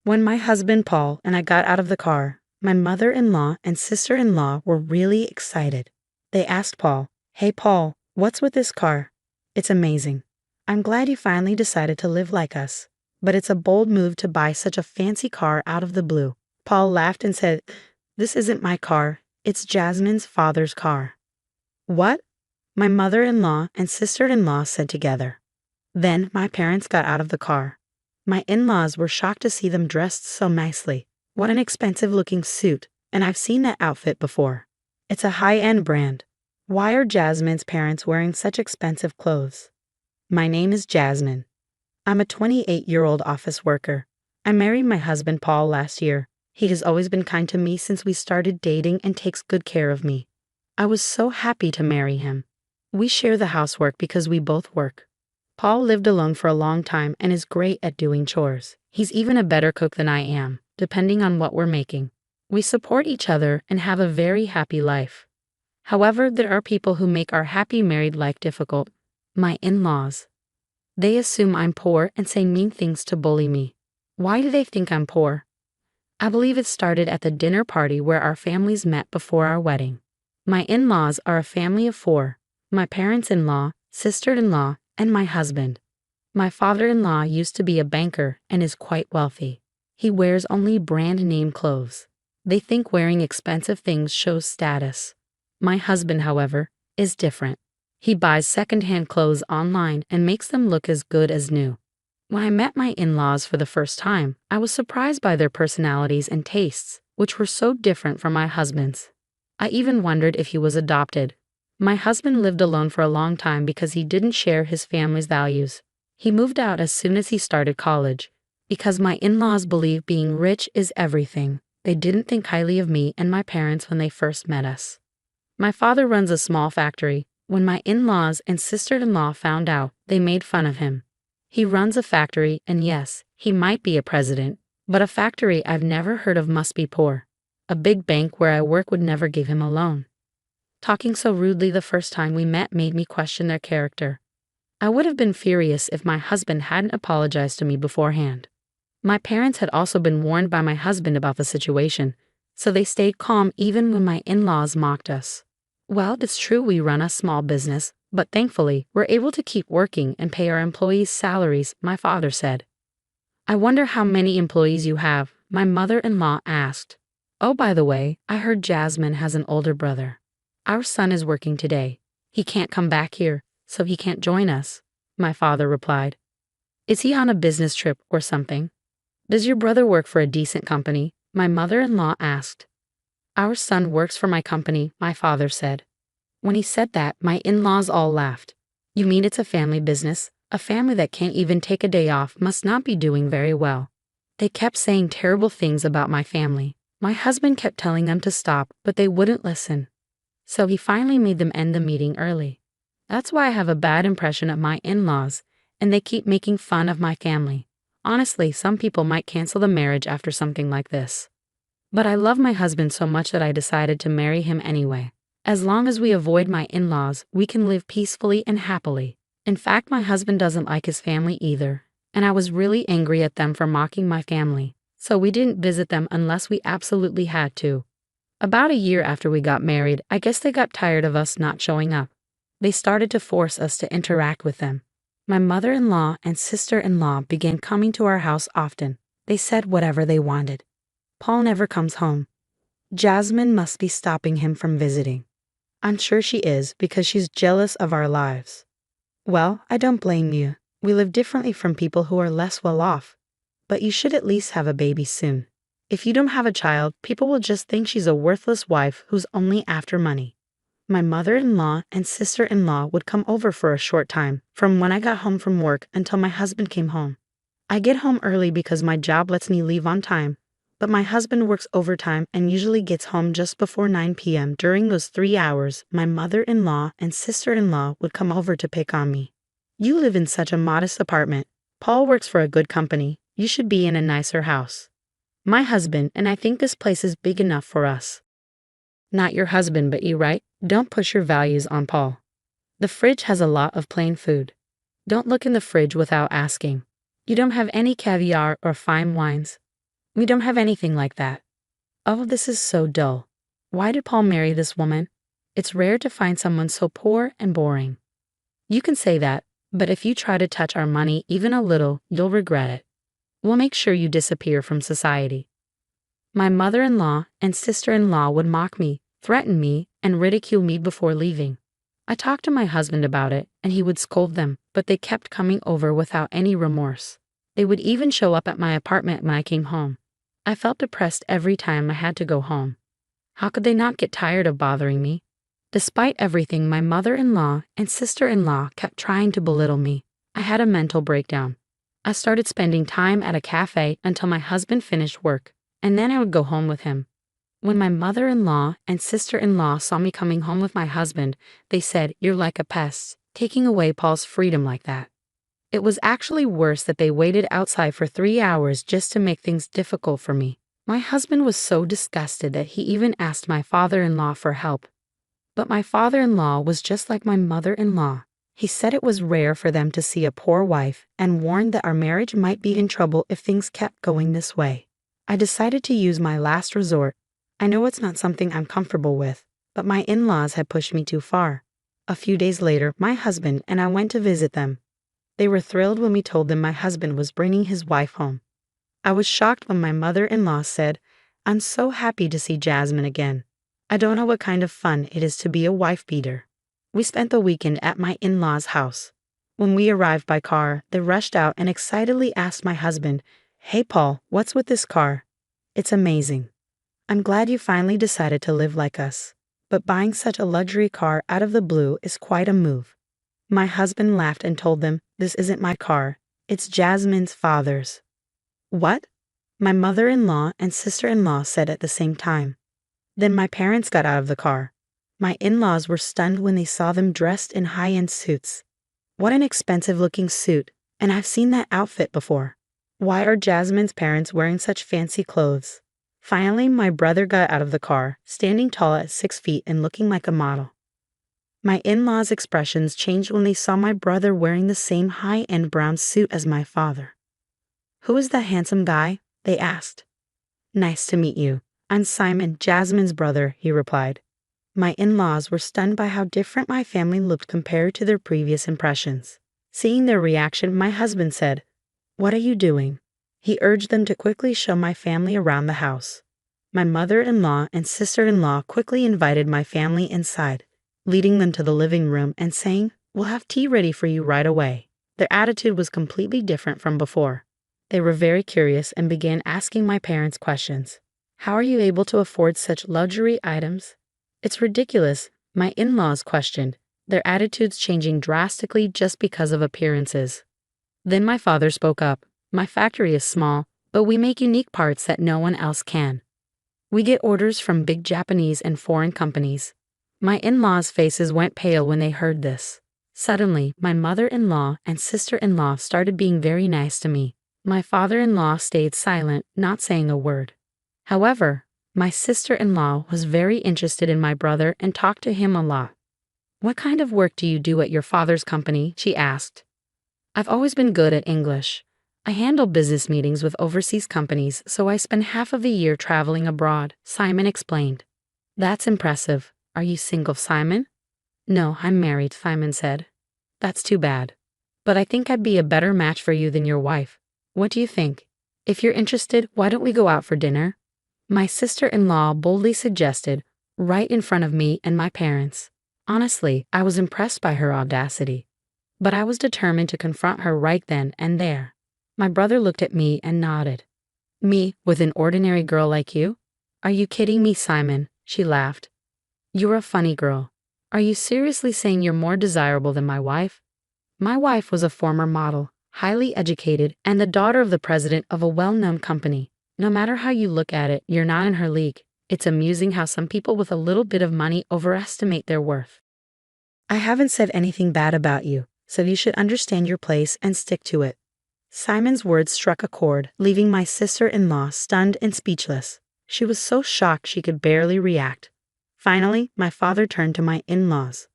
When my husband Paul and I got out of the car, my mother-in-law and sister-in-law were really excited. They asked Paul, "Hey Paul, what's with this car? It's amazing. I'm glad you finally decided to live like us. But it's a bold move to buy such a fancy car out of the blue." Paul laughed and said, "This isn't my car, it's Jasmine's father's car." "What?" my mother-in-law and sister-in-law said together. Then my parents got out of the car. My in-laws were shocked to see them dressed so nicely. What an expensive-looking suit, and I've seen that outfit before. It's a high-end brand. Why are Jasmine's parents wearing such expensive clothes? My name is Jasmine. I'm a 28-year-old office worker. I married my husband Paul last year. He has always been kind to me since we started dating and takes good care of me. I was so happy to marry him. We share the housework because we both work. Paul lived alone for a long time and is great at doing chores. He's even a better cook than I am, depending on what we're making. We support each other and have a very happy life. However, there are people who make our happy married life difficult. My in-laws. They assume I'm poor and say mean things to bully me. Why do they think I'm poor? I believe it started at the dinner party where our families met before our wedding. My in-laws are a family of 4. My parents-in-law, sister-in-law, and my husband. My father-in-law used to be a banker and is quite wealthy. He wears only brand-name clothes. They think wearing expensive things shows status. My husband, however, is different. He buys second-hand clothes online and makes them look as good as new. When I met my in-laws for the first time, I was surprised by their personalities and tastes, which were so different from my husband's. I even wondered if he was adopted. My husband lived alone for a long time because he didn't share his family's values. He moved out as soon as he started college. Because my in-laws believe being rich is everything, they didn't think highly of me and my parents when they first met us. My father runs a small factory. When my in-laws and sister-in-law found out, they made fun of him. He runs a factory, and yes, he might be a president, but a factory I've never heard of must be poor. A big bank where I work would never give him a loan. Talking so rudely the first time we met made me question their character. I would have been furious if my husband hadn't apologized to me beforehand. My parents had also been warned by my husband about the situation, so they stayed calm even when my in-laws mocked us. Well, it's true we run a small business, but thankfully, we're able to keep working and pay our employees' salaries, my father said. I wonder how many employees you have, my mother-in-law asked. Oh, by the way, I heard Jasmine has an older brother. Our son is working today. He can't come back here, so he can't join us, my father replied. Is he on a business trip or something? Does your brother work for a decent company? My mother-in-law asked. Our son works for my company, my father said. When he said that, my in-laws all laughed. You mean it's a family business? A family that can't even take a day off must not be doing very well. They kept saying terrible things about my family. My husband kept telling them to stop, but they wouldn't listen. So he finally made them end the meeting early. That's why I have a bad impression of my in-laws, and they keep making fun of my family. Honestly, some people might cancel the marriage after something like this. But I love my husband so much that I decided to marry him anyway. As long as we avoid my in-laws, we can live peacefully and happily. In fact, my husband doesn't like his family either, and I was really angry at them for mocking my family, so we didn't visit them unless we absolutely had to. About a year after we got married, I guess they got tired of us not showing up. They started to force us to interact with them. My mother-in-law and sister-in-law began coming to our house often. They said whatever they wanted. Paul never comes home. Jasmine must be stopping him from visiting. I'm sure she is because she's jealous of our lives. Well, I don't blame you. We live differently from people who are less well off. But you should at least have a baby soon. If you don't have a child, people will just think she's a worthless wife who's only after money. My mother-in-law and sister-in-law would come over for a short time, from when I got home from work until my husband came home. I get home early because my job lets me leave on time, but my husband works overtime and usually gets home just before 9 p.m. During those 3 hours, my mother-in-law and sister-in-law would come over to pick on me. You live in such a modest apartment. Paul works for a good company. You should be in a nicer house. My husband and I think this place is big enough for us. Not your husband, but you, right? Don't push your values on Paul. The fridge has a lot of plain food. Don't look in the fridge without asking. You don't have any caviar or fine wines. We don't have anything like that. Oh, this is so dull. Why did Paul marry this woman? It's rare to find someone so poor and boring. You can say that, but if you try to touch our money even a little, you'll regret it. We'll make sure you disappear from society. My mother-in-law and sister-in-law would mock me, threaten me, and ridicule me before leaving. I talked to my husband about it, and he would scold them, but they kept coming over without any remorse. They would even show up at my apartment when I came home. I felt depressed every time I had to go home. How could they not get tired of bothering me? Despite everything, my mother-in-law and sister-in-law kept trying to belittle me. I had a mental breakdown. I started spending time at a cafe until my husband finished work, and then I would go home with him. When my mother-in-law and sister-in-law saw me coming home with my husband, they said, "You're like a pest, taking away Paul's freedom like that." It was actually worse that they waited outside for 3 hours just to make things difficult for me. My husband was so disgusted that he even asked my father-in-law for help. But my father-in-law was just like my mother-in-law. He said it was rare for them to see a poor wife and warned that our marriage might be in trouble if things kept going this way. I decided to use my last resort. I know it's not something I'm comfortable with, but my in-laws had pushed me too far. A few days later, my husband and I went to visit them. They were thrilled when we told them my husband was bringing his wife home. I was shocked when my mother-in-law said, "I'm so happy to see Jasmine again. I don't know what kind of fun it is to be a wife-beater." We spent the weekend at my in-laws' house. When we arrived by car, they rushed out and excitedly asked my husband, "Hey Paul, what's with this car? It's amazing. I'm glad you finally decided to live like us. But buying such a luxury car out of the blue is quite a move." My husband laughed and told them, "This isn't my car, it's Jasmine's father's." "What?" my mother-in-law and sister-in-law said at the same time. Then my parents got out of the car. My in-laws were stunned when they saw them dressed in high-end suits. What an expensive-looking suit, and I've seen that outfit before. Why are Jasmine's parents wearing such fancy clothes? Finally, my brother got out of the car, standing tall at 6 feet and looking like a model. My in-laws' expressions changed when they saw my brother wearing the same high-end brown suit as my father. "Who is that handsome guy?" they asked. "Nice to meet you. I'm Simon, Jasmine's brother," he replied. My in-laws were stunned by how different my family looked compared to their previous impressions. Seeing their reaction, my husband said, "What are you doing?" He urged them to quickly show my family around the house. My mother-in-law and sister-in-law quickly invited my family inside, leading them to the living room and saying, "We'll have tea ready for you right away." Their attitude was completely different from before. They were very curious and began asking my parents questions. "How are you able to afford such luxury items?" "It's ridiculous," my in-laws questioned, their attitudes changing drastically just because of appearances. Then my father spoke up. "My factory is small, but we make unique parts that no one else can. We get orders from big Japanese and foreign companies." My in-laws' faces went pale when they heard this. Suddenly, my mother-in-law and sister-in-law started being very nice to me. My father-in-law stayed silent, not saying a word. However, my sister-in-law was very interested in my brother and talked to him a lot. "What kind of work do you do at your father's company?" she asked. "I've always been good at English. I handle business meetings with overseas companies, so I spend half of the year traveling abroad," Simon explained. "That's impressive. Are you single, Simon?" "No, I'm married," Simon said. "That's too bad. But I think I'd be a better match for you than your wife. What do you think? If you're interested, why don't we go out for dinner?" My sister-in-law boldly suggested, right in front of me and my parents. Honestly, I was impressed by her audacity. But I was determined to confront her right then and there. My brother looked at me and nodded. "Me, with an ordinary girl like you? Are you kidding me, Simon?" She laughed. "You're a funny girl. Are you seriously saying you're more desirable than my wife?" My wife was a former model, highly educated, and the daughter of the president of a well-known company. No matter how you look at it, you're not in her league. It's amusing how some people with a little bit of money overestimate their worth. "I haven't said anything bad about you, so you should understand your place and stick to it." Simon's words struck a chord, leaving my sister-in-law stunned and speechless. She was so shocked she could barely react. Finally, my father turned to my in-laws.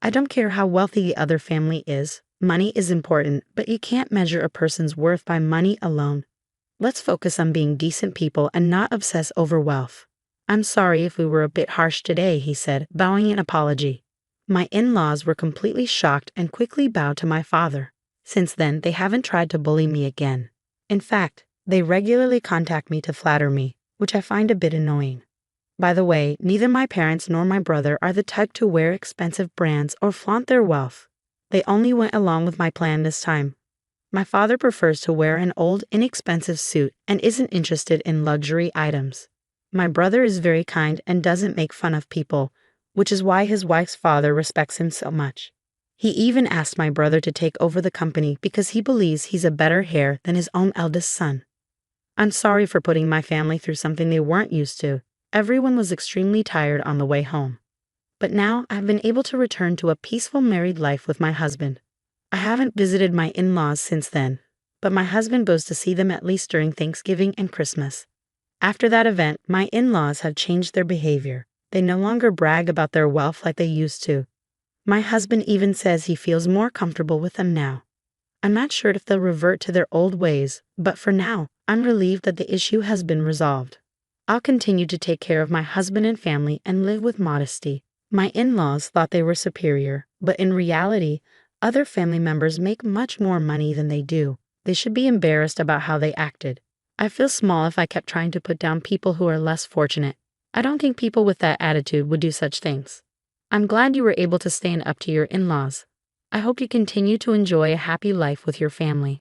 "I don't care how wealthy the other family is. Money is important, but you can't measure a person's worth by money alone. Let's focus on being decent people and not obsess over wealth. I'm sorry if we were a bit harsh today, he said, bowing in apology. My in-laws were completely shocked and quickly bowed to my father. Since then, they haven't tried to bully me again. In fact, they regularly contact me to flatter me, which I find a bit annoying. By the way, neither my parents nor my brother are the type to wear expensive brands or flaunt their wealth. They only went along with my plan this time. My father prefers to wear an old, inexpensive suit and isn't interested in luxury items. My brother is very kind and doesn't make fun of people, which is why his wife's father respects him so much. He even asked my brother to take over the company because he believes he's a better heir than his own eldest son. I'm sorry for putting my family through something they weren't used to. Everyone was extremely tired on the way home. But now I've been able to return to a peaceful married life with my husband. I haven't visited my in-laws since then, but my husband goes to see them at least during Thanksgiving and Christmas. After that event, my in-laws have changed their behavior. They no longer brag about their wealth like they used to. My husband even says he feels more comfortable with them now. I'm not sure if they'll revert to their old ways, but for now, I'm relieved that the issue has been resolved. I'll continue to take care of my husband and family and live with modesty. My in-laws thought they were superior, but in reality, other family members make much more money than they do. They should be embarrassed about how they acted. I feel small if I kept trying to put down people who are less fortunate. I don't think people with that attitude would do such things. I'm glad you were able to stand up to your in-laws. I hope you continue to enjoy a happy life with your family.